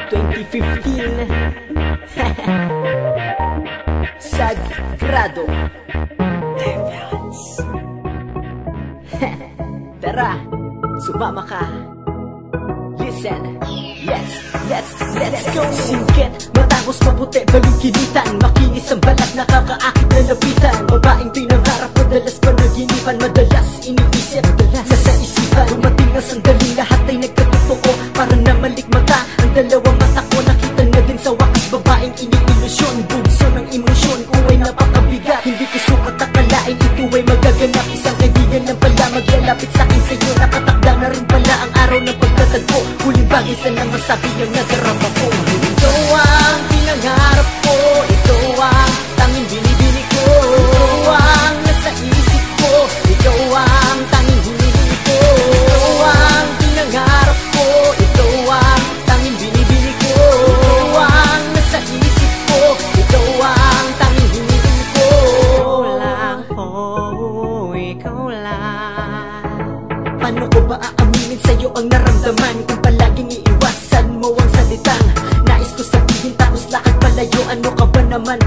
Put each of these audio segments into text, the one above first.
2015 Sagrado Deviants. Tara, sumama ka. Listen, let's go. Singkit, matangos, maputi, balingkinitan. Makinis ang balat, nakakaakit na lapitan. Babaeng pinangarap, madalas panaginipan. Madalas iniisip, nasa isipan. Dumating ang sandaling lahat ay nagkatotoo. Parang namalikmata, ang dalawang mata ko. Nakita na din sa wakas, babaeng iniilusyon. Bugso ng emosyon, uway napakabigat. Hindi ko sukat akalain, ito ay magaganap. Isang kaibigan lang pala maglalapit sa'kin sa'yo. Nakatakda na rin pala ang araw ng pagtatagpo. Huling bagay sa nang masabi ang nadarama ko. Ito ang pinangarap ko, ito ang tanging binibini ko. Ito ang nasa isip ko, ito ang tanging hinihili ko. Ito ang pinangarap ko, ito ang tanging binibini ko. Ito ang nasa isip ko, ito ang tanging hinihili ko. Ikaw lang, oh, ikaw lang. Paano ko ba aaminin sa'yo ang naramdaman kung palaging iiwasan mo ang salitang nais ko sabihin tapos lakad palayo? Ano ka ba naman?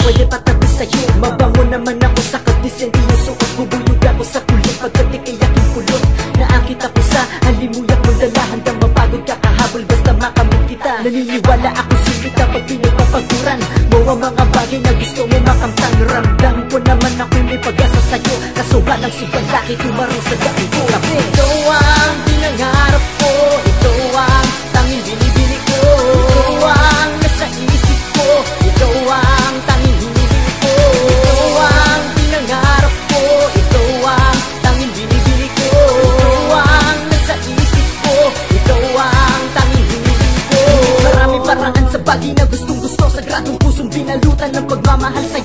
Pwede patabi sa'yo. Mabango naman ako sa kadisente yung suot. Bubuyog ako sa kulit pagkat ikay aking kulot. Naakit ako sa halimuyak mong dala. Handang mapagod ka kahabol basta makamit kita. Naniniwala ako sulit kapag pinagpapaguran mo ang mga bagay na gusto mo makamtang. Ramdam ko naman ako'y may pag-asa sa'yo. Kaso walang subalaki tumarong sa dami ko. Ito ang pinangarap ko, ito ang tanging binibini ko. Ito ang nasa isip ko, ito ang tanging hinihili ko. Ito ang pinangarap ko, ito ang tanging binibini ko. Ito ang nasa isip ko, ito ang tanging hinihili ko. Maraming paraan sa bagay na gustong gusto. Sagradong pusong binalutan ng pagmamahal sa'yo.